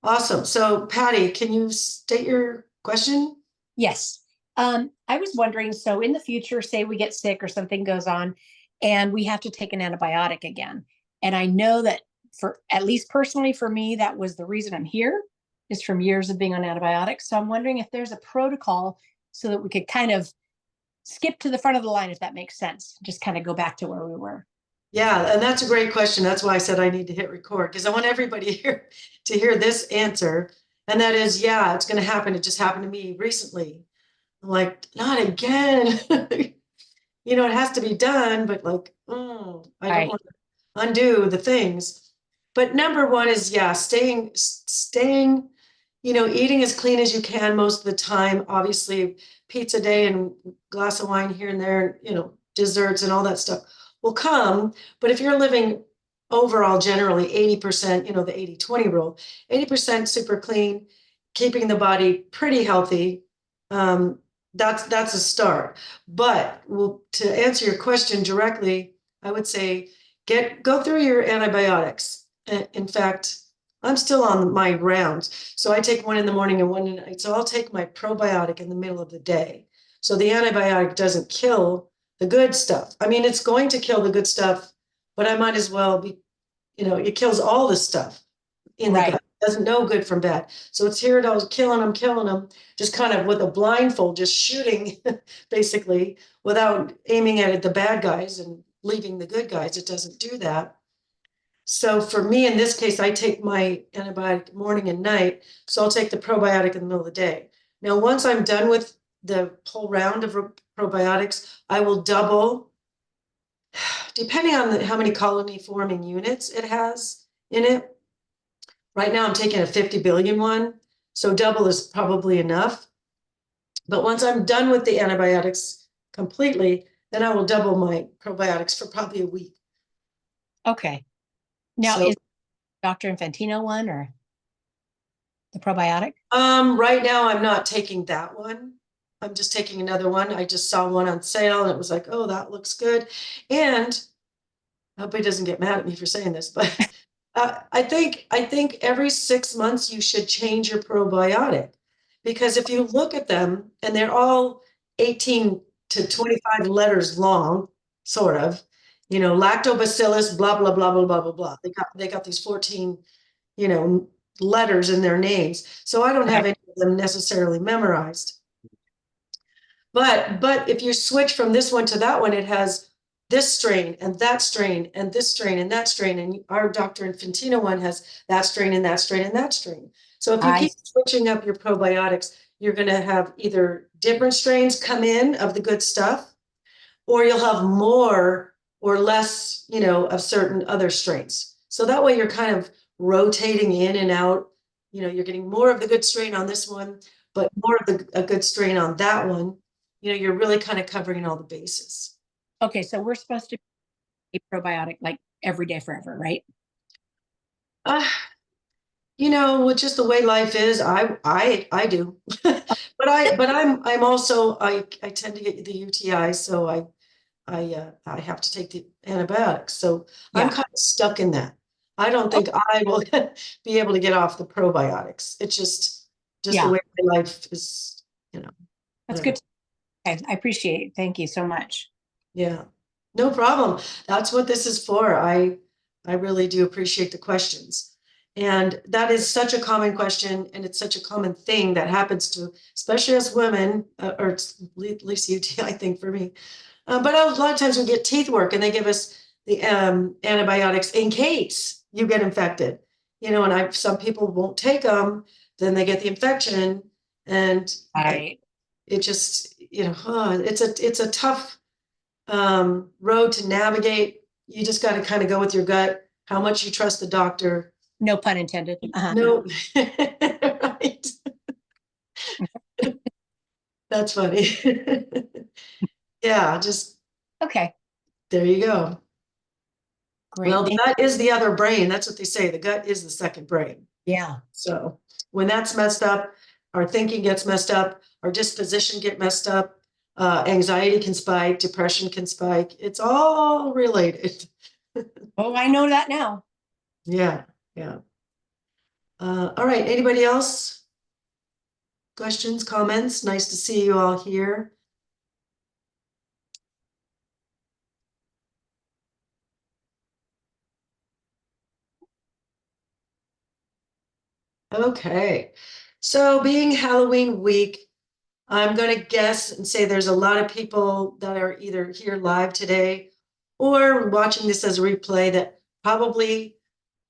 Awesome. So Patty, can you state your question? Yes. I was wondering, so in the future, say we get sick or something goes on and we have to take an antibiotic again. And I know that for at least personally for me, that was the reason I'm here, is from years of being on antibiotics. So I'm wondering if there's a protocol so that we could kind of skip to the front of the line, if that makes sense. Just kind of go back to where we were. Yeah, and that's a great question. That's why I said I need to hit record because I want everybody here to hear this answer. And that is, yeah, it's going to happen. It just happened to me recently. I'm like, not again. It has to be done, but like, I don't Right. want to undo the things. But number one is, yeah, staying, eating as clean as you can most of the time. Obviously, pizza day and glass of wine here and there, desserts and all that stuff will come. But if you're living overall, generally 80%, the 80-20 rule, 80% super clean, keeping the body pretty healthy. That's a start. But to answer your question directly, I would say go through your antibiotics. In fact, I'm still on my rounds. So I take one in the morning and one at night. So I'll take my probiotic in the middle of the day. So the antibiotic doesn't kill the good stuff. I mean, it's going to kill the good stuff, but I might as well be, it kills all the stuff in the Right. gut. It doesn't know good from bad. So it's here, it all killing them, just kind of with a blindfold, just shooting basically without aiming at the bad guys and leaving the good guys. It doesn't do that. So for me, in this case, I take my antibiotic morning and night. So I'll take the probiotic in the middle of the day. Now, once I'm done with the whole round of probiotics, I will double, depending on how many colony forming units it has in it. Right now, I'm taking a 50 billion one. So double is probably enough. But once I'm done with the antibiotics completely, then I will double my probiotics for probably a week. Okay. Now, So is Dr. Infantino one or the probiotic? right now I'm not taking that one. I'm just taking another one. I just saw one on sale and it was like, oh, that looks good. And I hope he doesn't get mad at me for saying this, but I think every 6 months you should change your probiotic because if you look at them and they're all 18 to 25 letters long, sort of, lactobacillus, blah blah blah blah blah blah blah. They got these 14, you know, letters in their names. So I don't have Right. any of them necessarily memorized. But if you switch from this one to that one, it has this strain and that strain and this strain and that strain. And our Dr. Infantino one has that strain and that strain and that strain. So if you I keep switching up your probiotics, you're going to have either different strains come in of the good stuff, or you'll have more or less, of certain other strains. So that way you're kind of rotating in and out. You're getting more of the good strain on this one, but more of a good strain on that one. You're really kind of covering all the bases. okay, so we're supposed to be probiotic like every day forever, right? Uh, with just the way life is, I do. But I'm also I tend to get the UTI, so I have to take the antibiotics. So I'm Yeah. kind of stuck in that. I don't Oh, think I will be able to get off the probiotics. It's just the yeah. way my life is, I That's don't know. good. Okay, I appreciate it. Thank you so much. Yeah, no problem. That's what this is for. I really do appreciate the questions. And that is such a common question, and it's such a common thing that happens to, especially as women, or at least UTI, I think for me. But a lot of times we get teeth work, and they give us the antibiotics in case you get infected. And some people won't take them, then they get the infection, and Right. it just, it's a tough road to navigate. You just got to kind of go with your gut, how much you trust the doctor. No pun intended. Uh-huh. No, right. That's funny. Yeah, just Okay, there you go. great. Well, the gut is the other brain. That's what they say. The gut is the second brain. Yeah. So when that's messed up, our thinking gets messed up, our disposition get messed up, anxiety can spike, depression can spike. It's all related. Oh, I know that now. Yeah, yeah. All right, anybody else? Questions, comments? Nice to see you all here. Okay, so being Halloween week, I'm gonna guess and say there's a lot of people that are either here live today or watching this as a replay that probably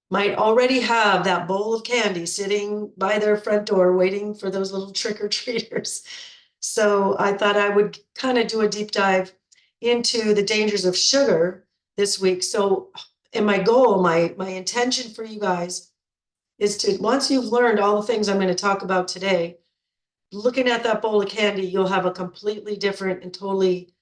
might already have that bowl of candy sitting by their front door waiting for those little trick-or-treaters. So I thought I would kind of do a deep dive into the dangers of sugar this week. So, and my goal, my intention for you guys is to, once you've learned all the things I'm going to talk about today, looking at that bowl of candy, you'll have a completely different and totally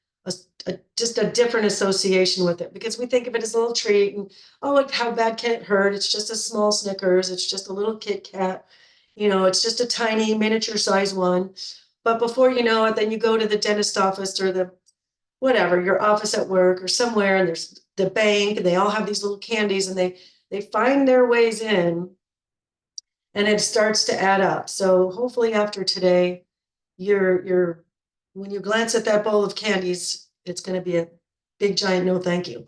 just a different association with it, because we think of it as a little treat and, oh, how bad can it hurt? It's just a small Snickers. It's just a little Kit Kat. You know, it's just a tiny miniature size one. But before you know it, then you go to the dentist office or the whatever, your office at work or somewhere, and there's the bank, and they all have these little candies, and they find their ways in, and it starts to add up. So hopefully after today, you're when you glance at that bowl of candies, it's going to be a big giant no thank you.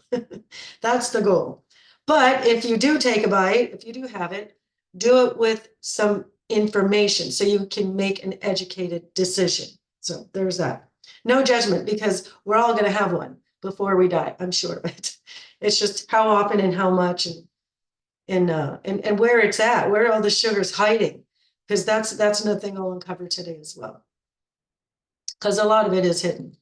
That's the goal. But if you do take a bite, if you do have it, do it with some information so you can make an educated decision. So there's that. No judgment, because we're all going to have one before we die, I'm sure of it. It's just how often and how much, and where it's at, where all the sugar's hiding, because that's another thing I'll uncover today as well, because a lot of it is hidden.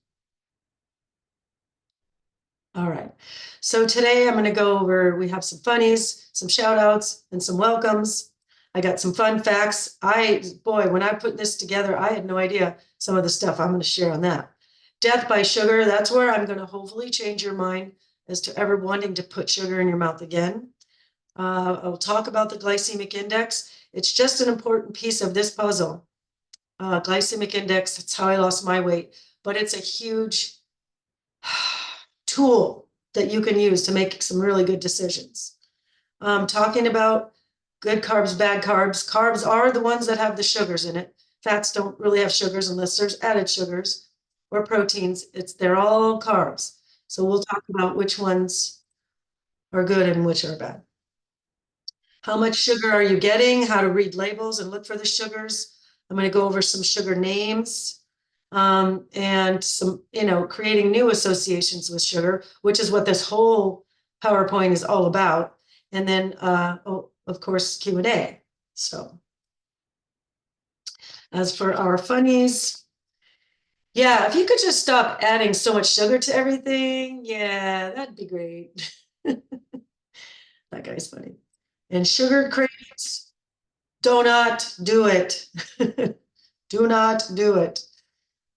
All right, so today I'm going to go over, we have some funnies, some shout outs, and some welcomes. I got some fun facts. Boy, when I put this together, I had no idea some of the stuff I'm going to share on that. Death by sugar, that's where I'm going to hopefully change your mind as to ever wanting to put sugar in your mouth again. I'll talk about the glycemic index. It's just an important piece of this puzzle. Glycemic index, that's how I lost my weight, but it's a huge tool that you can use to make some really good decisions. Talking about good carbs, bad carbs. Carbs are the ones that have the sugars in it. Fats don't really have sugars unless there's added sugars, or proteins. They're all carbs. So we'll talk about which ones are good and which are bad. How much sugar are you getting? How to read labels and look for the sugars. I'm going to go over some sugar names, and some, creating new associations with sugar, which is what this whole PowerPoint is all about. And then, of course, Q&A. So as for our funnies, yeah, if you could just stop adding so much sugar to everything, yeah, that'd be great. That guy's funny. And sugar cravings, do not do it. Do not do it.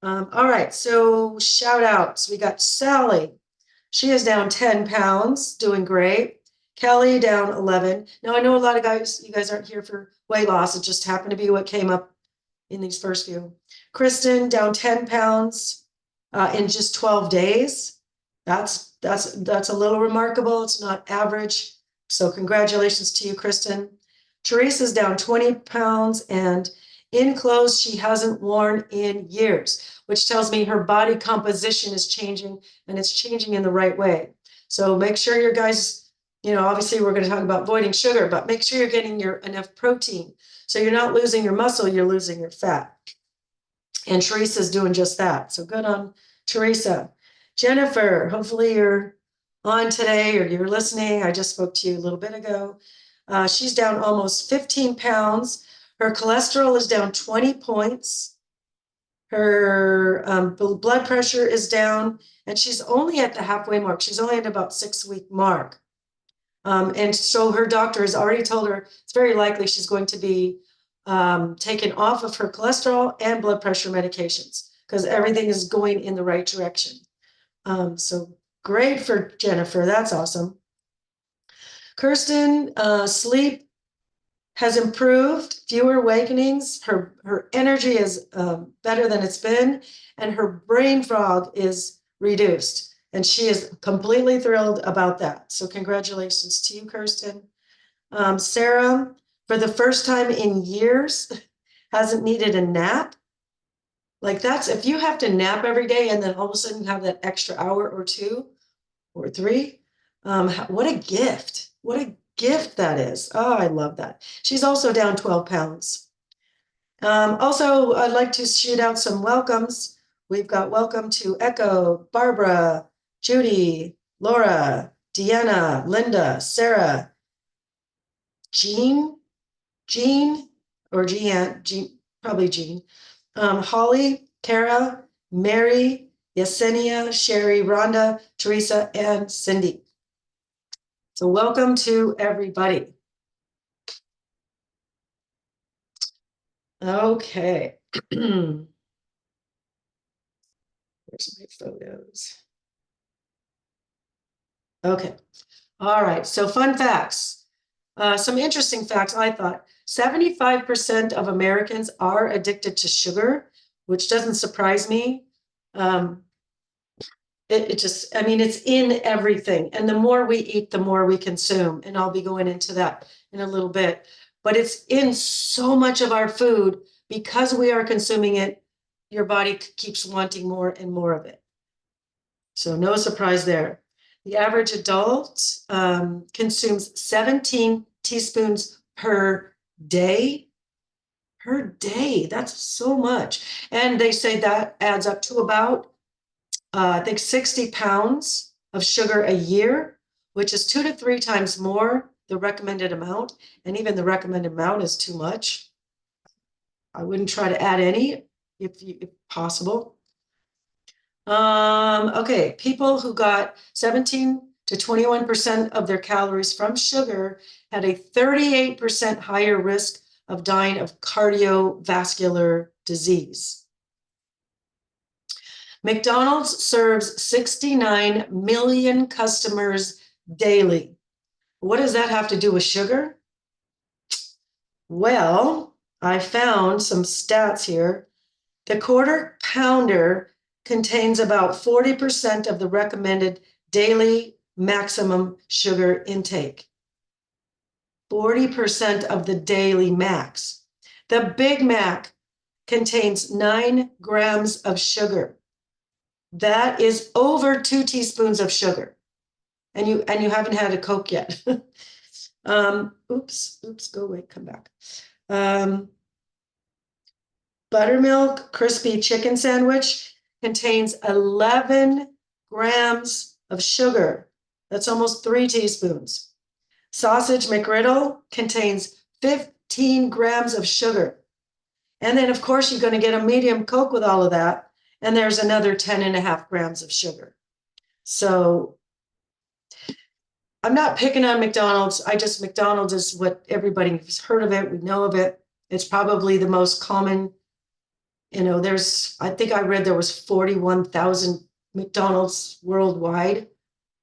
All right, so shout outs. We got Sally. She is down 10 pounds, doing great. Kelly down 11. Now, I know a lot of you guys aren't here for weight loss. It just happened to be what came up in these first few. Kristen down 10 pounds in just 12 days. That's a little remarkable. It's not average. So congratulations to you, Kristen. Teresa's down 20 pounds and in clothes she hasn't worn in years, which tells me her body composition is changing, and it's changing in the right way. So make sure your guys, obviously we're going to talk about avoiding sugar, but make sure you're getting your enough protein. So you're not losing your muscle, you're losing your fat. And Teresa's doing just that. So good on Teresa. Jennifer, hopefully you're on today or you're listening. I just spoke to you a little bit ago. She's down almost 15 pounds. Her cholesterol is down 20 points. Her blood pressure is down, and she's only at the halfway mark. She's only at about 6-week mark. And so her doctor has already told her it's very likely she's going to be taken off of her cholesterol and blood pressure medications, because everything is going in the right direction. So great for Jennifer. That's awesome. Kirsten, sleep has improved, fewer awakenings. Her energy is better than it's been, and her brain fog is reduced. And she is completely thrilled about that. So congratulations to you, Kirsten. Sarah, for the first time in years, hasn't needed a nap. Like that's, if you have to nap every day and then all of a sudden have that extra hour or two or three, what a gift. What a gift that is. Oh, I love that. She's also down 12 pounds. Also, I'd like to shoot out some welcomes. We've got welcome to Echo, Barbara, Judy, Laura, Deanna, Linda, Sarah, Jean, or Jean, probably Jean, Holly, Kara, Mary, Yesenia, Sherry, Rhonda, Teresa, and Cindy. So welcome to everybody. Okay. Where's my photos? Okay. All right. So fun facts. Some interesting facts, I thought. 75% of Americans are addicted to sugar, which doesn't surprise me. It just, I mean, it's in everything. And the more we eat, the more we consume. And I'll be going into that in a little bit. But it's in so much of our food because we are consuming it. Your body keeps wanting more and more of it. So no surprise there. The average adult consumes 17 teaspoons per day. Per day, that's so much. And they say that adds up to about I think 60 pounds of sugar a year, which is 2 to 3 times more the recommended amount. And even the recommended amount is too much. I wouldn't try to add any if possible. Okay, people who got 17 to 21% of their calories from sugar had a 38% higher risk of dying of cardiovascular disease. McDonald's serves 69 million customers daily. What does that have to do with sugar? Well, I found some stats here. The quarter pounder contains about 40% of the recommended daily maximum sugar intake. 40% of the daily max. The Big Mac contains 9 grams of sugar. That is over 2 teaspoons of sugar. And you haven't had a Coke yet. Oops, go away, come back. Buttermilk crispy chicken sandwich contains 11 grams of sugar. That's almost 3 teaspoons. Sausage McGriddle contains 15 grams of sugar. And then, of course, you're going to get a medium Coke with all of that. And there's another 10.5 grams of sugar. So I'm not picking on McDonald's. McDonald's is what everybody's heard of it. We know of it. It's probably the most common. You know, I think I read there was 41,000 McDonald's worldwide.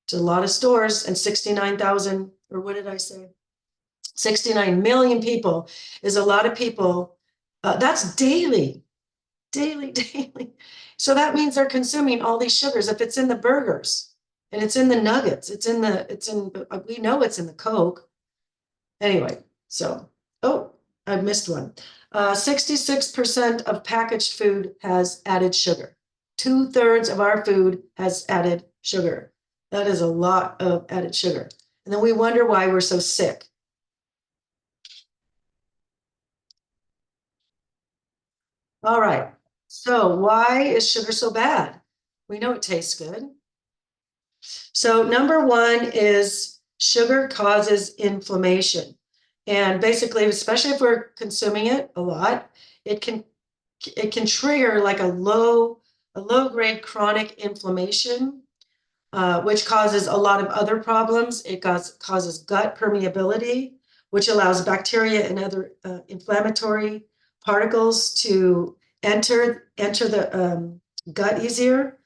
It's a lot of stores, and 69,000, or what did I say? 69 million people is a lot of people. That's daily. So that means they're consuming all these sugars. If it's in the burgers and it's in the nuggets, we know it's in the Coke. Anyway, so, I missed one. 66% of packaged food has added sugar. 2/3 of our food has added sugar. That is a lot of added sugar. And then we wonder why we're so sick. All right. So why is sugar so bad? We know it tastes good. So number one is sugar causes inflammation. And basically, especially if we're consuming it a lot, it can trigger like a low grade chronic inflammation, which causes a lot of other problems. It causes gut permeability, which allows bacteria and other inflammatory particles to enter the gut easier.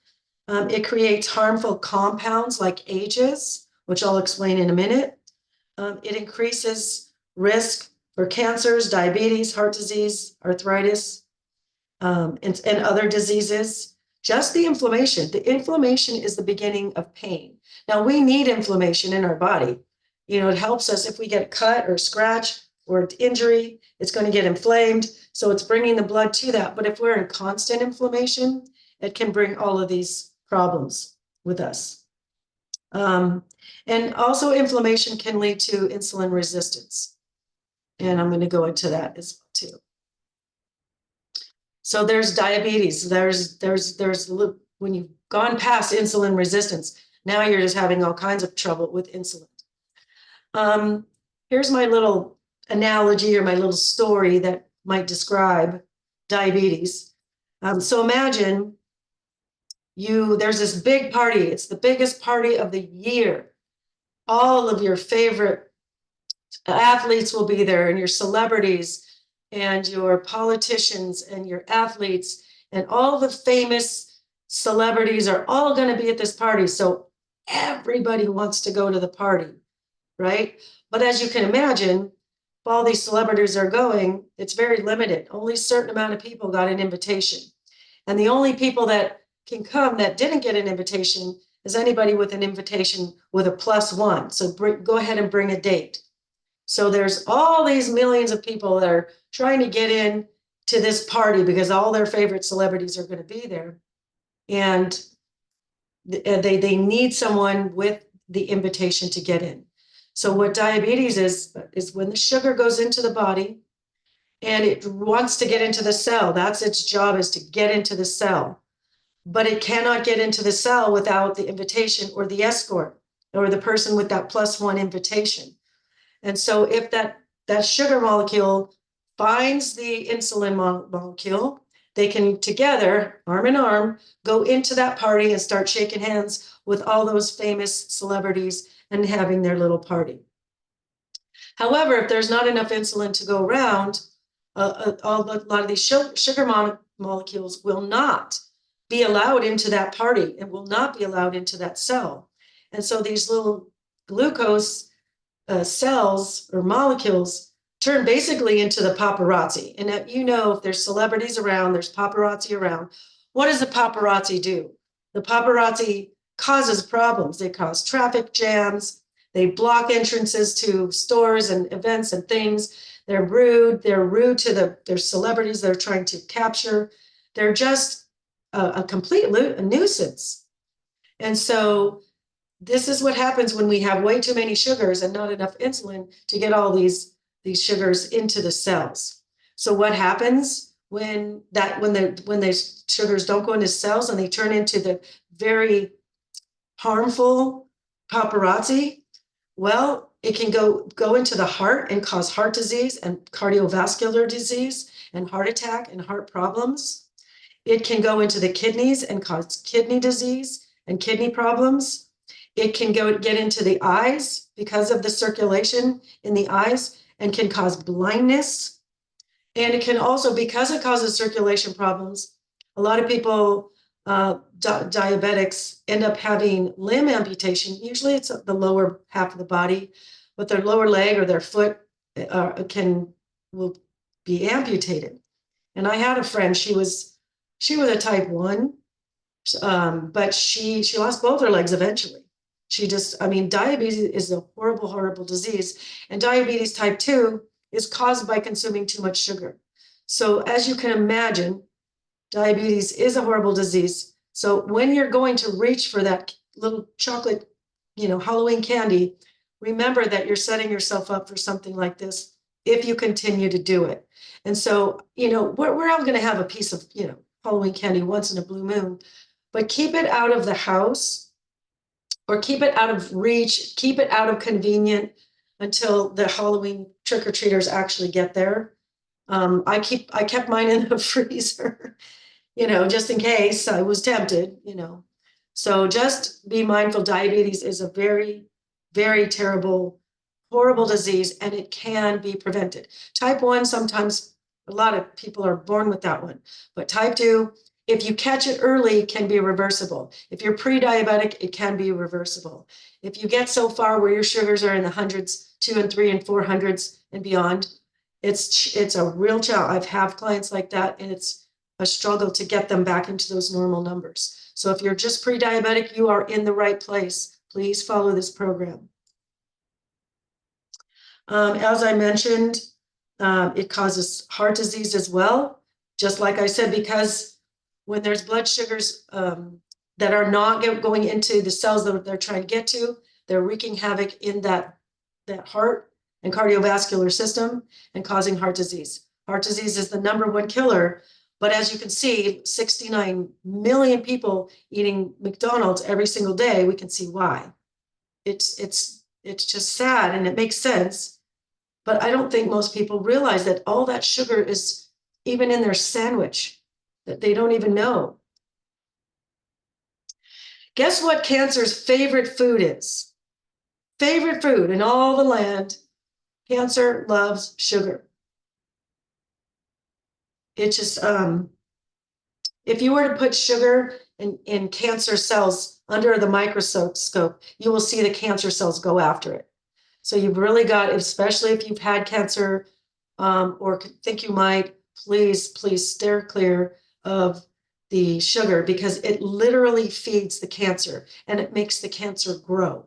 It creates harmful compounds like AGEs, which I'll explain in a minute. It increases risk for cancers, diabetes, heart disease, arthritis, and other diseases. Just the inflammation. The inflammation is the beginning of pain. Now, we need inflammation in our body. You know, it helps us if we get cut or scratch. or injury, it's going to get inflamed. So it's bringing the blood to that. But if we're in constant inflammation, it can bring all of these problems with us. And also inflammation can lead to insulin resistance. And I'm going to go into that as well too. So there's diabetes. There's when you've gone past insulin resistance, now you're just having all kinds of trouble with insulin. Here's my little analogy or my little story that might describe diabetes. So imagine there's this big party. It's the biggest party of the year. All of your favorite athletes will be there, and your celebrities and your politicians and your athletes and all the famous celebrities are all going to be at this party. So everybody wants to go to the party, right? But as you can imagine, if all these celebrities are going, it's very limited. Only a certain amount of people got an invitation. And the only people that can come that didn't get an invitation is anybody with an invitation with a +1. So go ahead and bring a date. So there's all these millions of people that are trying to get in to this party because all their favorite celebrities are going to be there. And they need someone with the invitation to get in. So what diabetes is when the sugar goes into the body and it wants to get into the cell. That's its job, is to get into the cell. But it cannot get into the cell without the invitation or the escort or the person with that +1 invitation. And so if that sugar molecule finds the insulin molecule, they can together, arm in arm, go into that party and start shaking hands with all those famous celebrities and having their little party. However, if there's not enough insulin to go around, a lot of these sugar molecules will not be allowed into that party and will not be allowed into that cell. And so these little glucose cells or molecules turn basically into the paparazzi. And if there's celebrities around, there's paparazzi around, what does the paparazzi do? The paparazzi causes problems. They cause traffic jams. They block entrances to stores and events and things. They're rude. They're rude to their celebrities they're trying to capture. They're just a complete nuisance. And so this is what happens when we have way too many sugars and not enough insulin to get all these sugars into the cells. So what happens when the sugars don't go into cells and they turn into the very harmful paparazzi? Well, it can go into the heart and cause heart disease and cardiovascular disease and heart attack and heart problems. It can go into the kidneys and cause kidney disease and kidney problems. It can get into the eyes because of the circulation in the eyes and can cause blindness. And it can also, because it causes circulation problems, a lot of people, diabetics, end up having limb amputation. Usually it's the lower half of the body, but their lower leg or their foot will be amputated. And I had a friend, she was a type 1, but she lost both her legs eventually. Diabetes is a horrible, horrible disease. And diabetes type 2 is caused by consuming too much sugar. So as you can imagine, diabetes is a horrible disease. So when you're going to reach for that little chocolate, Halloween candy, remember that you're setting yourself up for something like this if you continue to do it. And so, we're all going to have a piece of, Halloween candy once in a blue moon, but keep it out of the house or keep it out of reach, keep it out of convenient until the Halloween trick-or-treaters actually get there. I kept mine in the freezer, just in case I was tempted, So just be mindful, diabetes is a very, very terrible, horrible disease, and it can be prevented. Type 1, sometimes a lot of people are born with that one, but type 2, if you catch it early, can be reversible. If you're pre-diabetic, it can be reversible. If you get so far where your sugars are in the hundreds, 2 and 3 and 400s and beyond, it's a real challenge. I've had clients like that, and it's a struggle to get them back into those normal numbers. So if you're just pre-diabetic, you are in the right place. Please follow this program. As I mentioned, It causes heart disease as well. Just like I said, because when there's blood sugars that are not going into the cells that they're trying to get to, they're wreaking havoc in that heart and cardiovascular system and causing heart disease. Heart disease is the #1 killer. But as you can see, 69 million people eating McDonald's every single day, we can see why. It's just sad, and it makes sense. But I don't think most people realize that all that sugar is even in their sandwich, that they don't even know. Guess what cancer's favorite food is? Favorite food in all the land. Cancer loves sugar. It just, if you were to put sugar in cancer cells under the microscope, you will see the cancer cells go after it. So you've really got, especially if you've had cancer or think you might, please steer clear of the sugar, because it literally feeds the cancer and it makes the cancer grow.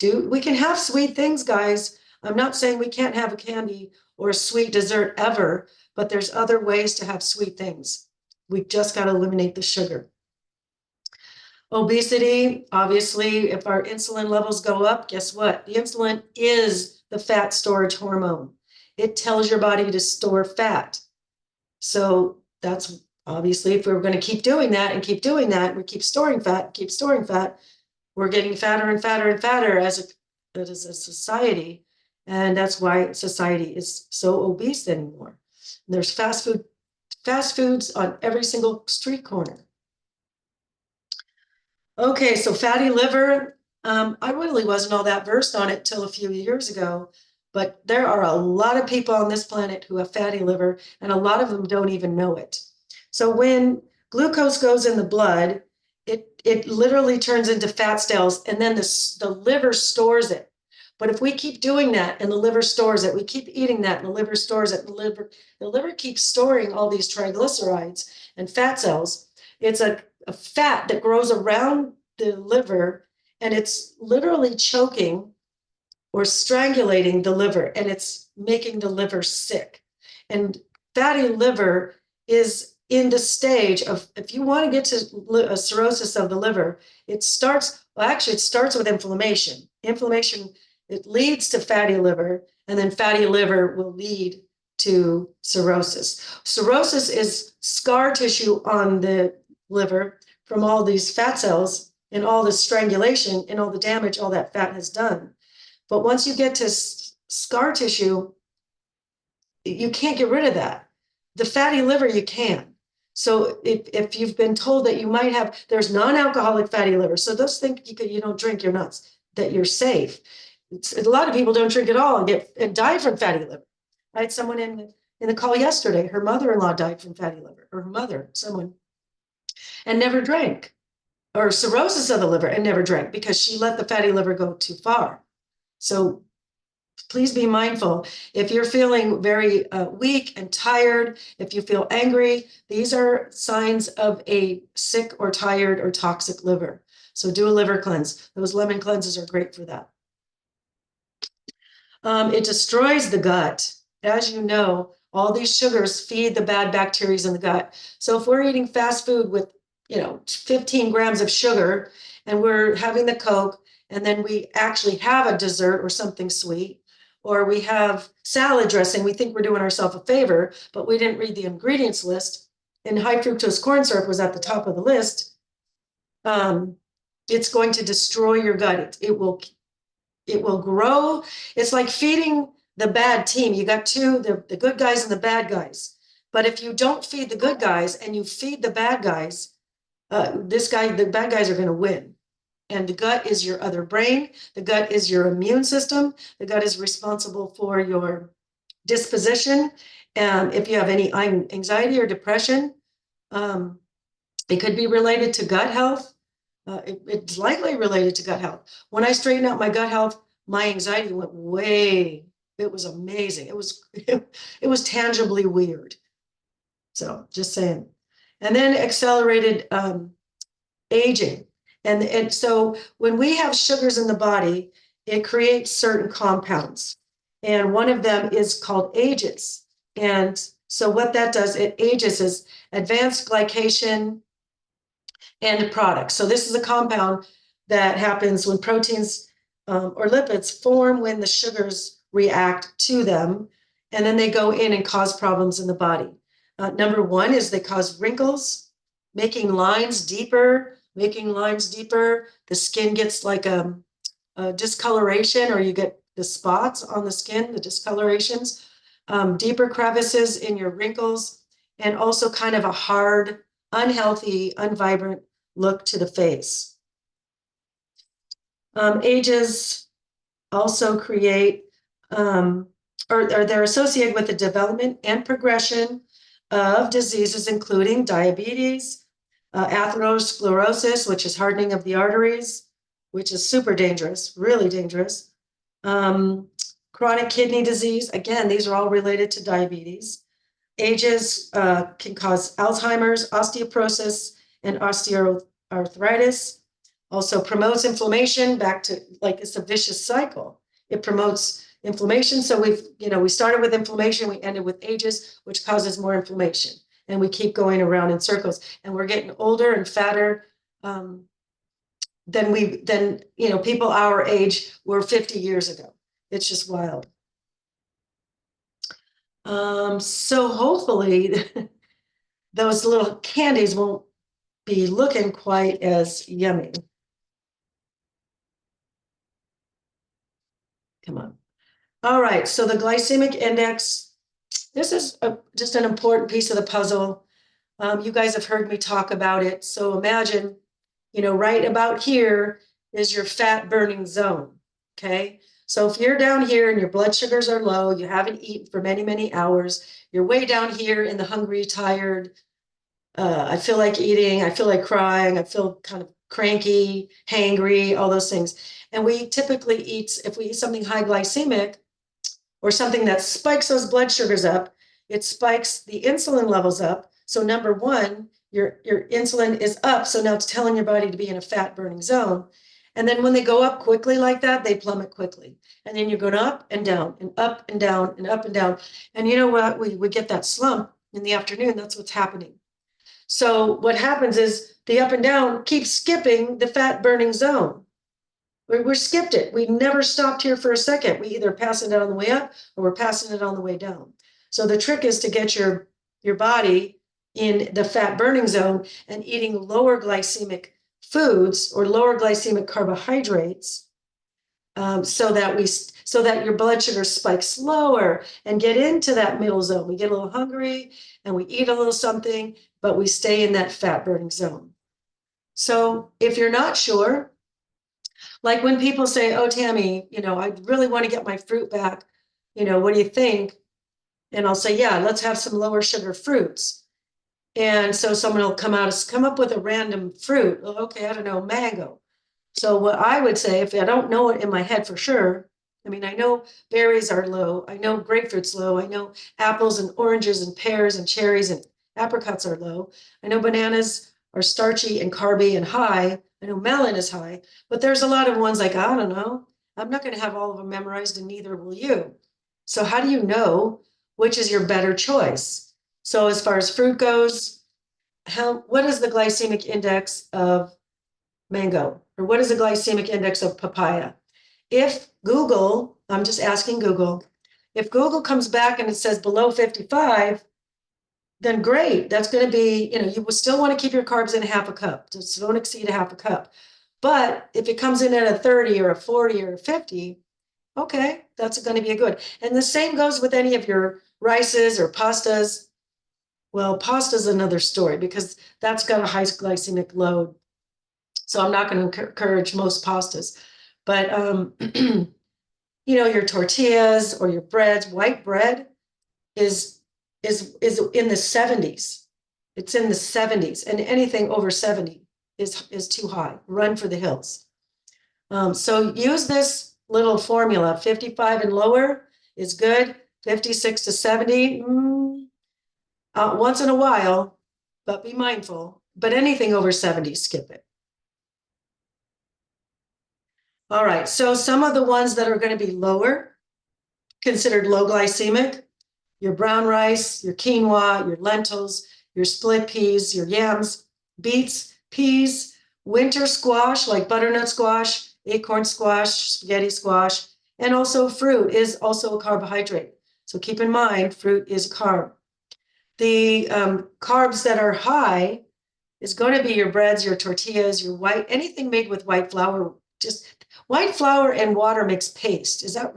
We can have sweet things, guys. I'm not saying we can't have a candy or a sweet dessert ever, but there's other ways to have sweet things. We've just got to eliminate the sugar. Obesity, obviously, if our insulin levels go up, guess what? The insulin is the fat storage hormone. It tells your body to store fat. So that's obviously, if we're going to keep doing that and keep doing that, we keep storing fat, we're getting fatter and fatter and fatter as a society. And that's why society is so obese anymore. And there's fast foods on every single street corner. Okay, so fatty liver, I really wasn't all that versed on it till a few years ago, but there are a lot of people on this planet who have fatty liver, and a lot of them don't even know it. So when glucose goes in the blood, it literally turns into fat cells, and then the liver stores it. But if we keep doing that and the liver stores it, we keep eating that and the liver stores it, the liver keeps storing all these triglycerides and fat cells. It's a fat that grows around the liver, and it's literally choking or strangulating the liver, and it's making the liver sick. And fatty liver is in the stage of, if you want to get to a cirrhosis of the liver, it starts with inflammation. Inflammation, it leads to fatty liver, and then fatty liver will lead to cirrhosis. Cirrhosis is scar tissue on the liver from all these fat cells and all the strangulation and all the damage all that fat has done. But once you get to scar tissue, you can't get rid of that. The fatty liver, you can. So if you've been told that you might have, there's non-alcoholic fatty liver. So those think you don't drink, you're nuts, that you're safe. A lot of people don't drink at all and die from fatty liver. I had someone in the call yesterday, her mother-in-law died from fatty liver, or her mother, someone, and never drank, or cirrhosis of the liver and never drank because she let the fatty liver go too far. So please be mindful. If you're feeling very weak and tired, if you feel angry, these are signs of a sick or tired or toxic liver. So do a liver cleanse. Those lemon cleanses are great for that. It destroys the gut. As you know, all these sugars feed the bad bacteria in the gut. So if we're eating fast food with 15 grams of sugar, and we're having the Coke, and then we actually have a dessert or something sweet, or we have salad dressing, we think we're doing ourselves a favor, but we didn't read the ingredients list, and high fructose corn syrup was at the top of the list. It's going to destroy your gut. It will grow. It's like feeding the bad team. You got the good guys and the bad guys. But if you don't feed the good guys and you feed the bad guys, the bad guys are going to win. And the gut is your other brain. The gut is your immune system. The gut is responsible for your disposition. And if you have any anxiety or depression, it could be related to gut health. It's likely related to gut health. When I straightened out my gut health, my anxiety went way. It was amazing. It was tangibly weird. So just saying. And then accelerated aging. And so when we have sugars in the body, it creates certain compounds. And one of them is called ages. And so what that does, it ages is advanced glycation end products. So this is a compound that happens when proteins or lipids form when the sugars react to them, and then they go in and cause problems in the body. Number one is they cause wrinkles, making lines deeper, The skin gets like a discoloration, or you get the spots on the skin, the discolorations, deeper crevices in your wrinkles, and also kind of a hard, unhealthy, unvibrant look to the face. Ages also create, or they're associated with the development and progression of diseases, including diabetes, atherosclerosis, which is hardening of the arteries, which is super dangerous, really dangerous. Chronic kidney disease, again, these are all related to diabetes. Ages can cause Alzheimer's, osteoporosis, and osteoarthritis. Also promotes inflammation, back to like it's a vicious cycle. It promotes inflammation. So we started with inflammation, we ended with ages, which causes more inflammation. And we keep going around in circles. And we're getting older and fatter than people our age were 50 years ago. It's just wild. So hopefully those little candies won't be looking quite as yummy. Come on. All right, so the glycemic index, this is just an important piece of the puzzle. You guys have heard me talk about it. So imagine, right about here is your fat burning zone, okay? So if you're down here and your blood sugars are low, you haven't eaten for many, many hours, you're way down here in the hungry, tired, I feel like eating, I feel like crying, I feel kind of cranky, hangry, all those things. And we typically eat, if we eat something high glycemic or something that spikes those blood sugars up, it spikes the insulin levels up. So number one, your insulin is up. So now it's telling your body to be in a fat burning zone. And then when they go up quickly like that, they plummet quickly. And then you're going up and down and up and down and up and down. And you know what? We get that slump in the afternoon. That's what's happening. So what happens is the up and down keeps skipping the fat burning zone. We're skipped it. We never stopped here for a second. We either passing it on the way up or we're passing it on the way down. So the trick is to get your body in the fat burning zone and eating lower glycemic foods or lower glycemic carbohydrates, so that your blood sugar spikes lower and get into that middle zone. We get a little hungry and we eat a little something, but we stay in that fat burning zone. So if you're not sure, like when people say, oh, Tami, I really want to get my fruit back. What do you think? And I'll say, yeah, let's have some lower sugar fruits. And so someone will come up with a random fruit. Well, okay, I don't know, mango. So what I would say, if I don't know it in my head for sure, I know berries are low. I know grapefruit's low. I know apples and oranges and pears and cherries and apricots are low. I know bananas are starchy and carby and high. I know melon is high, but there's a lot of ones like, I don't know. I'm not going to have all of them memorized and neither will you. So how do you know which is your better choice? So as far as fruit goes, what is the glycemic index of mango? Or what is the glycemic index of papaya? If Google, I'm just asking Google, if Google comes back and it says below 55, then great. That's going to be, you will still want to keep your carbs in half a cup. Just don't exceed a half a cup. But if it comes in at a 30 or a 40 or a 50, okay, that's going to be a good. And the same goes with any of your rices or pastas. Well, pasta is another story because that's got a high glycemic load. So I'm not going to encourage most pastas. But, your tortillas or your breads, white bread is in the 70s. It's in the 70s, and anything over 70 is too high. Run for the hills. So use this little formula. 55 and lower is good. 56 to 70, once in a while, but be mindful. But anything over 70, skip it. All right, so some of the ones that are going to be lower considered low glycemic. Your brown rice, your quinoa, your lentils, your split peas, your yams, beets, peas, winter squash like butternut squash, acorn squash, spaghetti squash, and also fruit is also a carbohydrate. So keep in mind, fruit is a carb. The carbs that are high is going to be your breads, your tortillas, your white, anything made with white flour. Just white flour and water mixed paste. Is that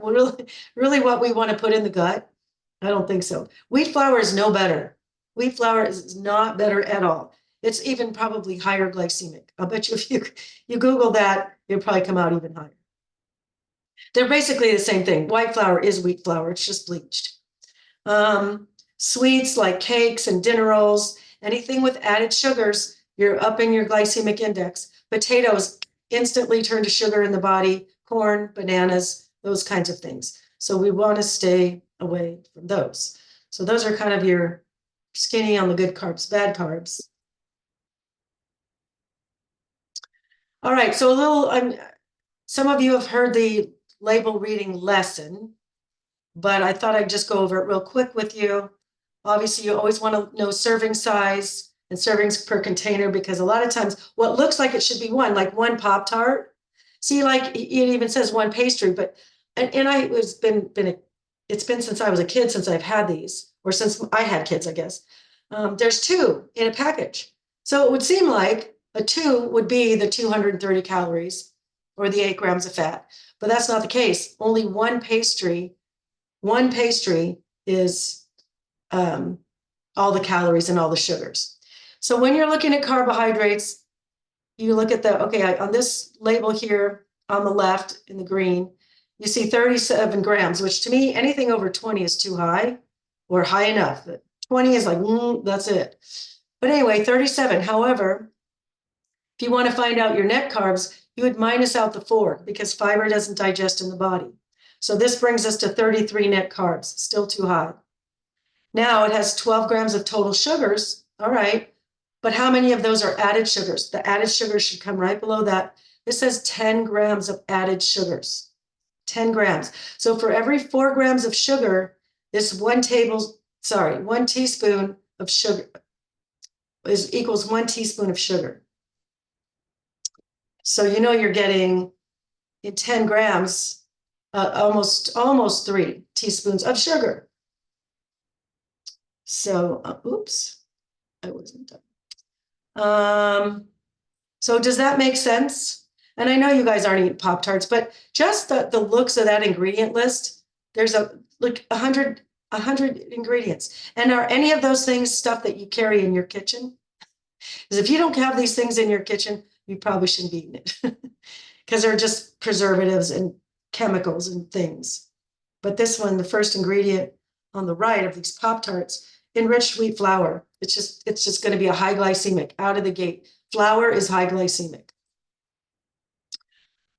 really what we want to put in the gut? I don't think so. Wheat flour is no better. Wheat flour is not better at all. It's even probably higher glycemic. I'll bet you if you Google that, it'll probably come out even higher. They're basically the same thing. White flour is wheat flour. It's just bleached. Sweets like cakes and dinner rolls, anything with added sugars, you're upping your glycemic index. Potatoes instantly turn to sugar in the body, corn, bananas, those kinds of things. So we want to stay away from those. So those are kind of your skinny on the good carbs, bad carbs. All right, so some of you have heard the label reading lesson, but I thought I'd just go over it real quick with you. Obviously, you always want to know serving size and servings per container, because a lot of times what looks like it should be one, like one Pop-Tart. See, like it even says one pastry, but it's been since I was a kid, since I've had these, or since I had kids, I guess. There's two in a package. So it would seem like a two would be the 230 calories or the 8 grams of fat, but that's not the case. Only one pastry is all the calories and all the sugars. So when you're looking at carbohydrates, you look at on this label here on the left in the green, you see 37 grams, which to me, anything over 20 is too high or high enough. 20 is like, that's it. But anyway, 37. However, if you want to find out your net carbs, you would minus out the 4 because fiber doesn't digest in the body. So this brings us to 33 net carbs, still too high. Now it has 12 grams of total sugars. All right. But how many of those are added sugars? The added sugars should come right below that. This says 10 grams of added sugars. 10 grams. So for every 4 grams of sugar, this 1 teaspoon of sugar equals 1 teaspoon of sugar. So you know you're getting in 10 grams, almost 3 teaspoons of sugar. So, oops, I wasn't done. So does that make sense? And I know you guys aren't eating Pop-Tarts, but just the looks of that ingredient list, there's like 100 ingredients. And are any of those things stuff that you carry in your kitchen? Because if you don't have these things in your kitchen, you probably shouldn't be eating it because they're just preservatives and chemicals and things. But this one, the first ingredient on the right of these Pop-Tarts, enriched wheat flour. It's just going to be a high glycemic out of the gate. Flour is high glycemic.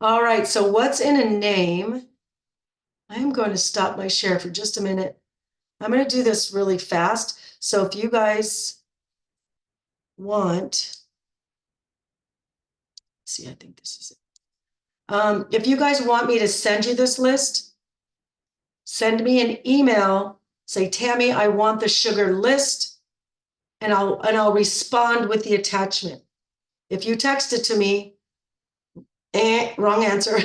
All right, so what's in a name? I'm going to stop my share for just a minute. I'm going to do this really fast. So if you guys want, see, I think this is it. If you guys want me to send you this list, send me an email, say, Tami, I want the sugar list, and I'll respond with the attachment. If you text it to me, wrong answer.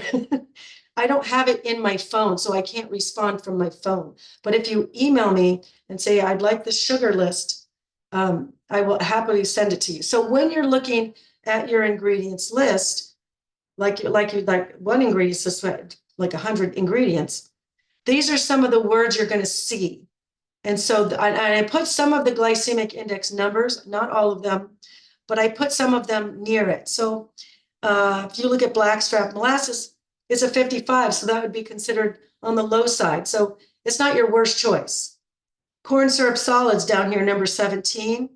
I don't have it in my phone, so I can't respond from my phone. But if you email me and say, I'd like the sugar list, I will happily send it to you. So when you're looking at your ingredients list, like one ingredient is like 100 ingredients, these are some of the words you're going to see. And so I put some of the glycemic index numbers, not all of them, but I put some of them near it. So if you look at blackstrap molasses, it's a 55, so that would be considered on the low side. So it's not your worst choice. Corn syrup solids down here, number 17.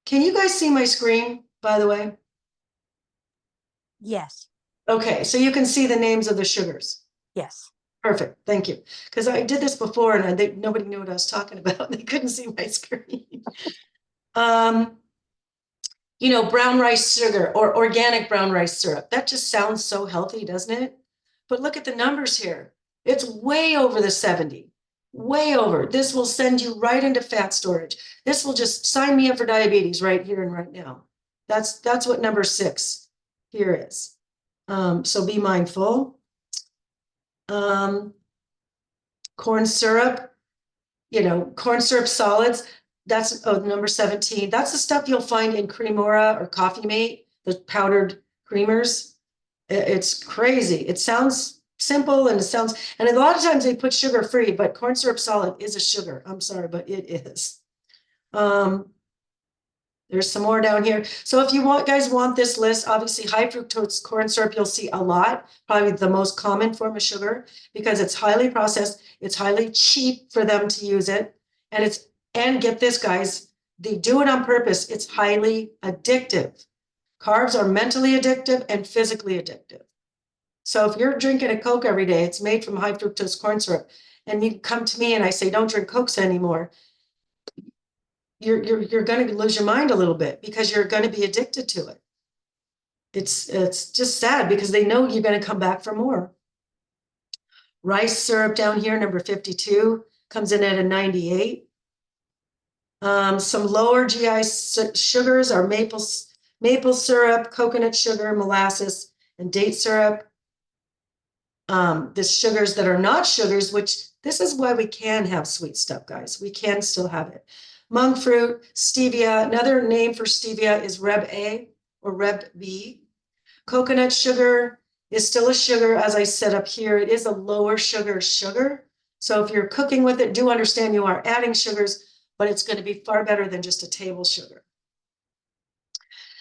Can you guys see my screen, by the way? Yes. Okay, so you can see the names of the sugars. Yes. Perfect, thank you. Because I did this before and nobody knew what I was talking about. They couldn't see my screen. You know, brown rice sugar or organic brown rice syrup. That just sounds so healthy, doesn't it? But look at the numbers here. It's way over the 70, way over. This will send you right into fat storage. This will just sign me up for diabetes right here and right now. That's what number 6 here is. So be mindful. Corn syrup, corn syrup solids. That's number 17. That's the stuff you'll find in Cremora or Coffee Mate, the powdered creamers. It's crazy. It sounds simple and and a lot of times they put sugar free, but corn syrup solid is a sugar. I'm sorry, but it is. There's some more down here. So if you guys want this list, obviously high fructose corn syrup, you'll see a lot, probably the most common form of sugar because it's highly processed. It's highly cheap for them to use it. And get this, guys, they do it on purpose. It's highly addictive. Carbs are mentally addictive and physically addictive. So if you're drinking a Coke every day, it's made from high fructose corn syrup, and you come to me and I say, don't drink Cokes anymore, you're going to lose your mind a little bit because you're going to be addicted to it. It's just sad because they know you're going to come back for more. Rice syrup down here, number 52, comes in at a 98. Some lower GI sugars are maple syrup, coconut sugar, molasses, and date syrup. The sugars that are not sugars, which this is why we can have sweet stuff, guys. We can still have it. Monk fruit, stevia. Another name for stevia is Reb A or Reb B. Coconut sugar is still a sugar, as I said up here. It is a lower sugar. So if you're cooking with it, do understand you are adding sugars, but it's going to be far better than just a table sugar.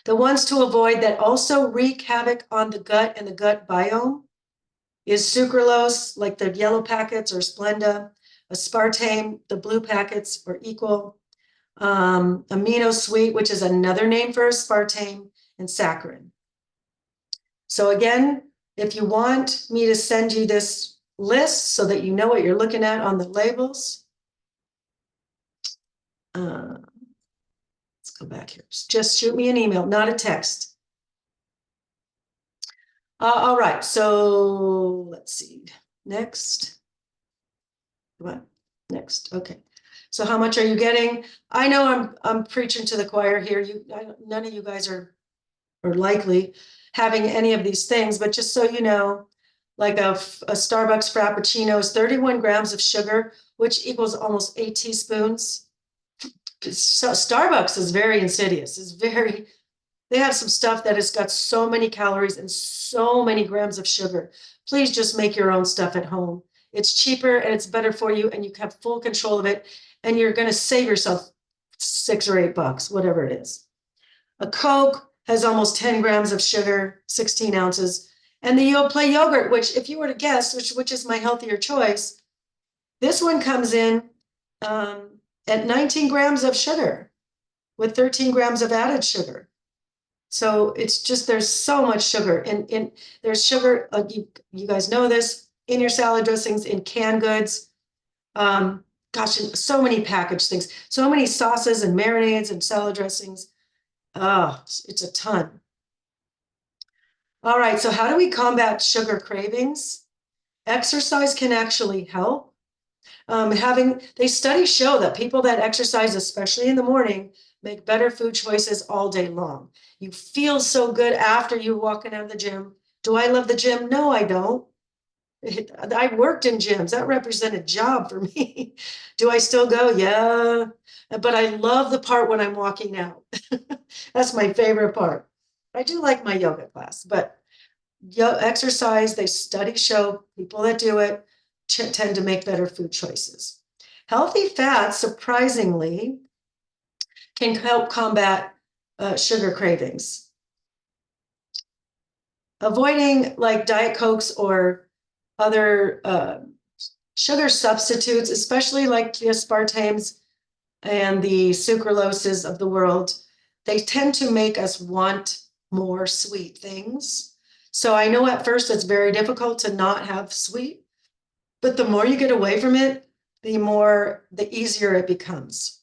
The ones to avoid that also wreak havoc on the gut and the gut biome is sucralose, like the yellow packets or Splenda, aspartame, the blue packets or equal, amino sweet, which is another name for aspartame, and saccharin. So again, if you want me to send you this list so that you know what you're looking at on the labels, let's go back here. Just shoot me an email, not a text. All right, so let's see. Next. What? Next. Okay. So how much are you getting? I know I'm preaching to the choir here. None of you guys are likely having any of these things, but just so you know, like a Starbucks Frappuccino is 31 grams of sugar, which equals almost 8 teaspoons. So Starbucks is very insidious. They have some stuff that has got so many calories and so many grams of sugar. Please just make your own stuff at home. It's cheaper and it's better for you, and you have full control of it, and you're going to save yourself $6 or $8, whatever it is. A Coke has almost 10 grams of sugar, 16 ounces. And the Yoplait yogurt, which if you were to guess, which is my healthier choice, this one comes in at 19 grams of sugar with 13 grams of added sugar. So it's just, there's so much sugar. And there's sugar, you guys know this, in your salad dressings, in canned goods. Gosh, and so many packaged things, so many sauces and marinades and salad dressings. Oh, it's a ton. All right, so how do we combat sugar cravings? Exercise can actually help. Studies show that people that exercise, especially in the morning, make better food choices all day long. You feel so good after you're walking out of the gym. Do I love the gym? No, I don't. I worked in gyms. That represented a job for me. Do I still go? Yeah. But I love the part when I'm walking out. That's my favorite part. I do like my yoga class, but exercise, studies show people that do it tend to make better food choices. Healthy fats, surprisingly, can help combat sugar cravings. Avoiding like Diet Cokes or other sugar substitutes, especially like the aspartames and the sucraloses of the world, they tend to make us want more sweet things. So I know at first it's very difficult to not have sweet, but the more you get away from it, the easier it becomes.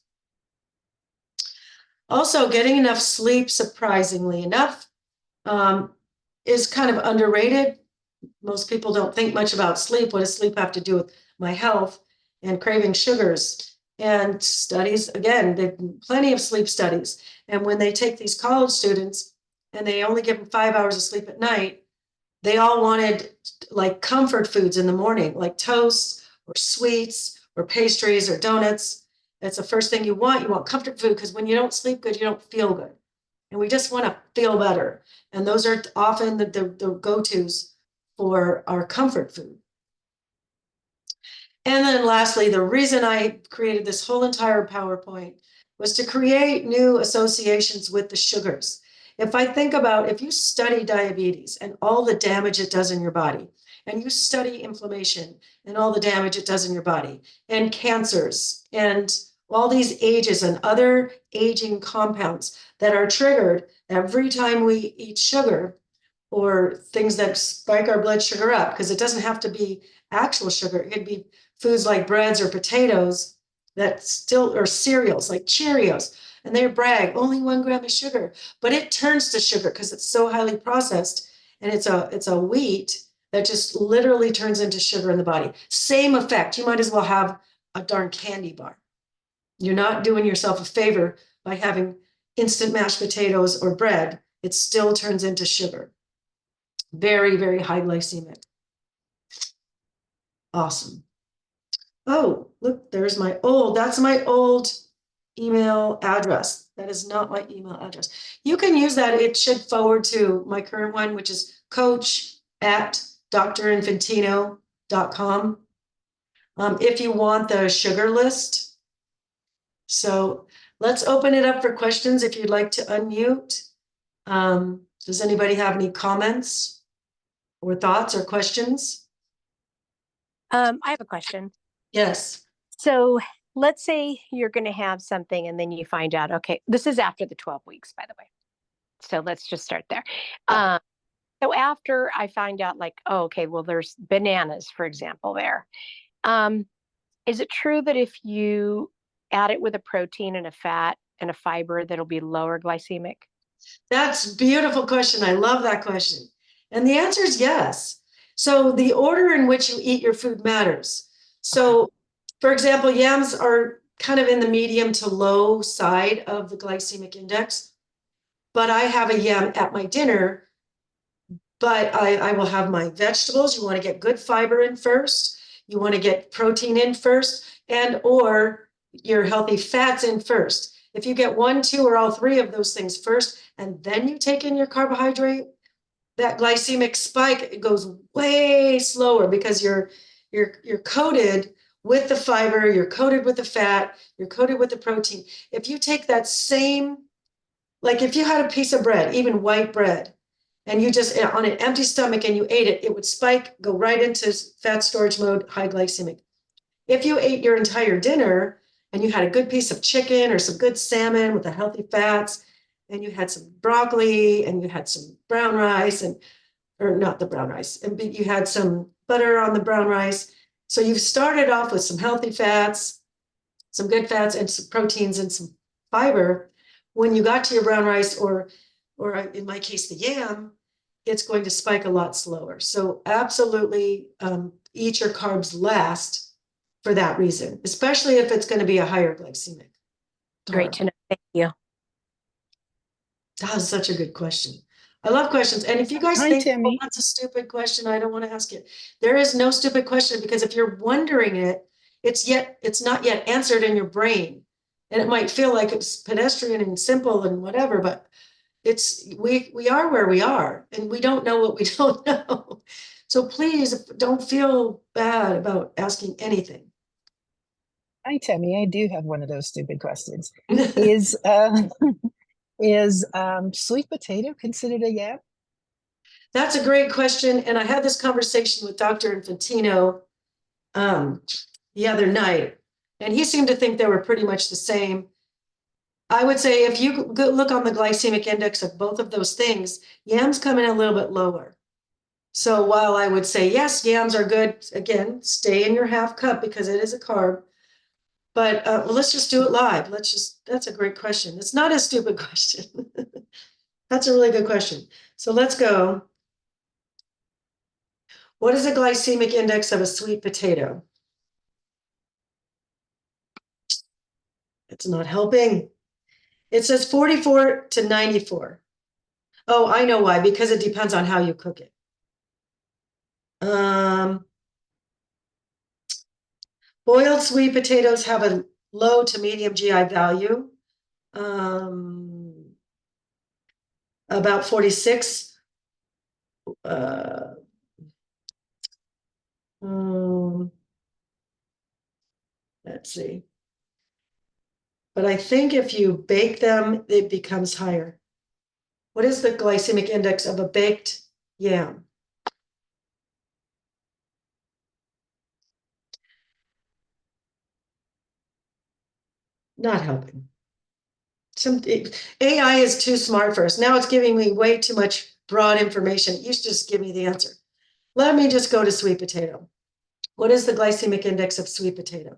Also, getting enough sleep, surprisingly enough, is kind of underrated. most people don't think much about sleep. What does sleep have to do with my health and craving sugars? And studies, again, there've been plenty of sleep studies. And when they take these college students and they only give them 5 hours of sleep at night, they all wanted like comfort foods in the morning, like toast or sweets or pastries or donuts. That's the first thing you want. You want comfort food because when you don't sleep good, you don't feel good. And we just want to feel better. And those are often the go-tos for our comfort food. And then lastly, the reason I created this whole entire PowerPoint was to create new associations with the sugars. If I think about, if you study diabetes and all the damage it does in your body, and you study inflammation and all the damage it does in your body, and cancers, and all these ages and other aging compounds that are triggered every time we eat sugar, or things that spike our blood sugar up, because it doesn't have to be actual sugar. It could be foods like breads or potatoes that still, or cereals like Cheerios, and they brag only 1 gram of sugar, but it turns to sugar because it's so highly processed, and it's a wheat that just literally turns into sugar in the body. Same effect. You might as well have a darn candy bar. You're not doing yourself a favor by having instant mashed potatoes or bread. It still turns into sugar. Very, very high glycemic. Awesome. Oh, look, there's that's my old email address. That is not my email address. You can use that. It should forward to my current one, which is coach@drinfantino.com. If you want the sugar list. So let's open it up for questions if you'd like to unmute. Does anybody have any comments or thoughts or questions? I have a question. Yes. So let's say you're going to have something and then you find out, okay, this is after the 12 weeks, by the way. So let's just start there. So after I find out like, oh, okay, well, there's bananas, for example, there. Is it true that if you add it with a protein and a fat and a fiber, that'll be lower glycemic? That's a beautiful question. I love that question. And the answer is yes. So the order in which you eat your food matters. So, for example, yams are kind of in the medium to low side of the glycemic index, but I have a yam at my dinner, but I will have my vegetables. You want to get good fiber in first. You want to get protein in first, and or your healthy fats in first. If you get one, two, or all three of those things first, and then you take in your carbohydrate, that glycemic spike goes way slower because you're coated with the fiber, you're coated with the fat, you're coated with the protein. If you take that same, like if you had a piece of bread, even white bread, and you just on an empty stomach and you ate it, it would spike, go right into fat storage mode, high glycemic. If you ate your entire dinner and you had a good piece of chicken or some good salmon with the healthy fats, and you had some broccoli and you had some brown rice, and or not the brown rice, and you had some butter on the brown rice. So you've started off with some healthy fats, some good fats, and some proteins and some fiber. When you got to your brown rice, or in my case, the yam, it's going to spike a lot slower. So absolutely eat your carbs last for that reason, especially if it's going to be a higher glycemic carb. Great to know. Thank you. That was such a good question. I love questions. And if you guys Hi, think, Tami. well, that's a stupid question, I don't want to ask it. There is no stupid question, because if you're wondering it, it's not yet answered in your brain. And it might feel like it's pedestrian and simple and whatever, but we are where we are, and we don't know what we don't know. So please don't feel bad about asking anything. Hi, Tami. I do have one of those stupid questions. Is sweet potato considered a yam? That's a great question. And I had this conversation with Dr. Infantino the other night, and he seemed to think they were pretty much the same. I would say if you look on the glycemic index of both of those things, yams come in a little bit lower. So while I would say, yes, yams are good, again, stay in your half cup because it is a carb. But well, let's just do it live. That's a great question. It's not a stupid question. That's a really good question. So let's go. What is the glycemic index of a sweet potato? It's not helping. It says 44 to 94. Oh, I know why, because it depends on how you cook it. Boiled sweet potatoes have a low to medium GI value. About 46. Let's see. But I think if you bake them, it becomes higher. What is the glycemic index of a baked yam? Not helping. AI is too smart for us. Now it's giving me way too much broad information. It used to just give me the answer. Let me just go to sweet potato. What is the glycemic index of sweet potato?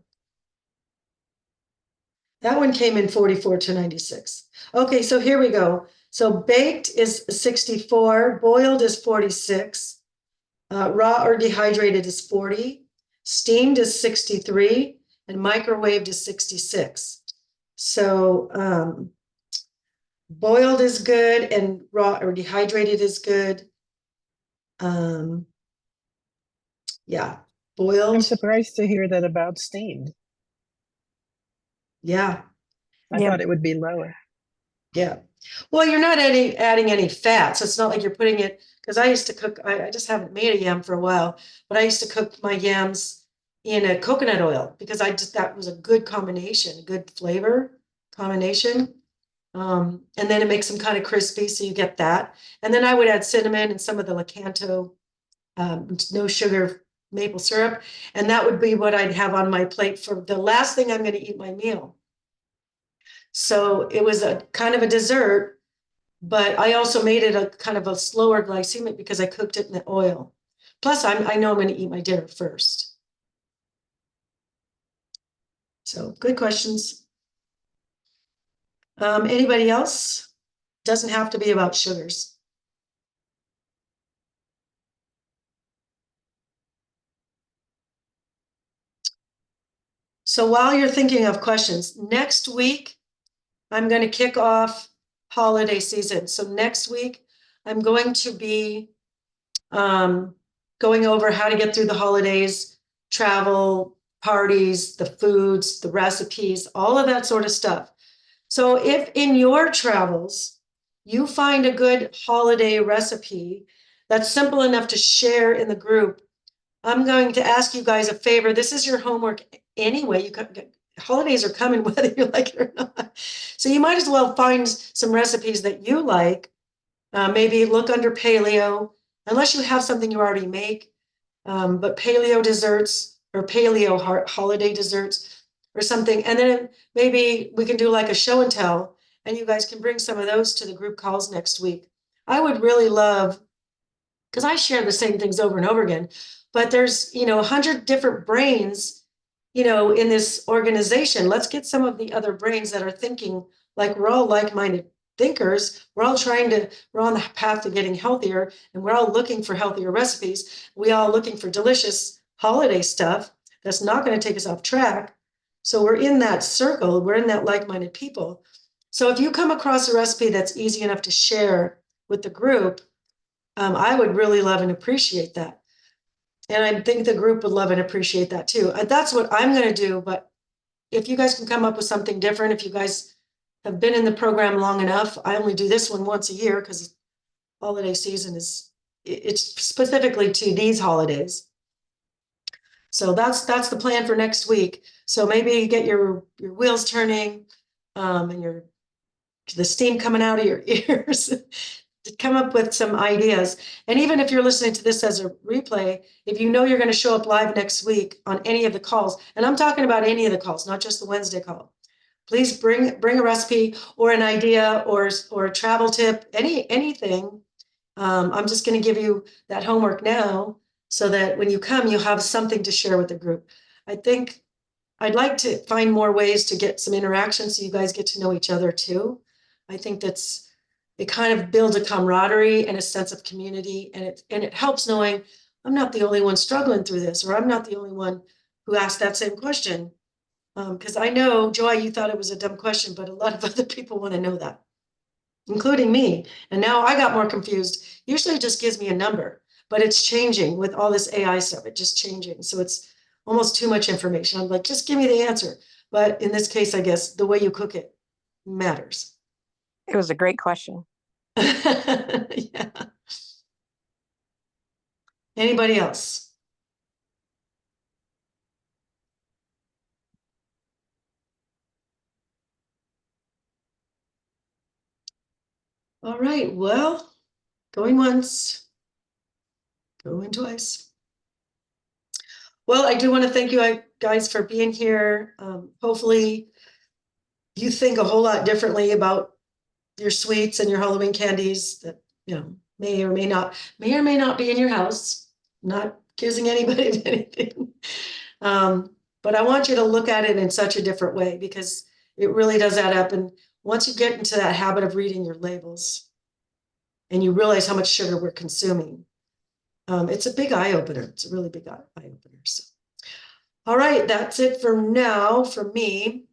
That one came in 44 to 96. Okay, so here we go. So baked is 64, boiled is 46, raw or dehydrated is 40, steamed is 63, and microwaved is 66. So boiled is good and raw or dehydrated is good. Yeah, boiled. I'm surprised to hear that about steamed. Yeah. I thought it would be lower. Yeah. Well, you're not adding any fat. So it's not like you're putting it, because I used to cook, I just haven't made a yam for a while, but I used to cook my yams in a coconut oil because that was a good combination, a good flavor combination. And then it makes them kind of crispy. So you get that. And then I would add cinnamon and some of the Lakanto, no sugar maple syrup. And that would be what I'd have on my plate for the last thing I'm going to eat my meal. So it was a kind of a dessert, but I also made it a kind of a slower glycemic because I cooked it in the oil. Plus, I know I'm going to eat my dinner first. So good questions. Anybody else? Doesn't have to be about sugars. So while you're thinking of questions, next week, I'm going to kick off holiday season. So next week, I'm going to be going over how to get through the holidays, travel, parties, the foods, the recipes, all of that sort of stuff. So if in your travels, you find a good holiday recipe that's simple enough to share in the group, I'm going to ask you guys a favor. This is your homework anyway. Holidays are coming whether you like it or not. So you might as well find some recipes that you like. Maybe look under paleo, unless you have something you already make. But paleo desserts or paleo holiday desserts or something. And then maybe we can do like a show and tell, and you guys can bring some of those to the group calls next week. I would really love, because I share the same things over and over again, but there's, 100 different brains, in this organization. Let's get some of the other brains that are thinking like we're all like-minded thinkers. We're on the path to getting healthier, and we're all looking for healthier recipes. We all looking for delicious holiday stuff that's not going to take us off track. So we're in that circle. We're in that like-minded people. So if you come across a recipe that's easy enough to share with the group, I would really love and appreciate that. And I think the group would love and appreciate that too. That's what I'm going to do. But if you guys can come up with something different, if you guys have been in the program long enough, I only do this one once a year because holiday season it's specifically to these holidays. So that's the plan for next week. So maybe get your wheels turning, and the steam coming out of your ears to come up with some ideas. And even if you're listening to this as a replay, if you know you're going to show up live next week on any of the calls, and I'm talking about any of the calls, not just the Wednesday call, please bring a recipe or an idea or a travel tip, anything. I'm just going to give you that homework now so that when you come, you'll have something to share with the group. I think I'd like to find more ways to get some interaction so you guys get to know each other too. I think it kind of builds a camaraderie and a sense of community, and it helps knowing I'm not the only one struggling through this, or I'm not the only one who asked that same question. Because I know, Joy, you thought it was a dumb question, but a lot of other people want to know that, including me. And now I got more confused. Usually it just gives me a number, but it's changing with all this AI stuff. It's just changing. So it's almost too much information. I'm like, just give me the answer. But in this case, I guess the way you cook it matters. It was a great question. Yeah. Anybody else? All right, well, going once, going twice. Well, I do want to thank you guys for being here. Hopefully you think a whole lot differently about your sweets and your Halloween candies that, may or may not be in your house. Not accusing anybody of anything. But I want you to look at it in such a different way, because it really does add up. And once you get into that habit of reading your labels and you realize how much sugar we're consuming, it's a big eye opener. It's a really big eye opener. So, all right, that's it for now from me.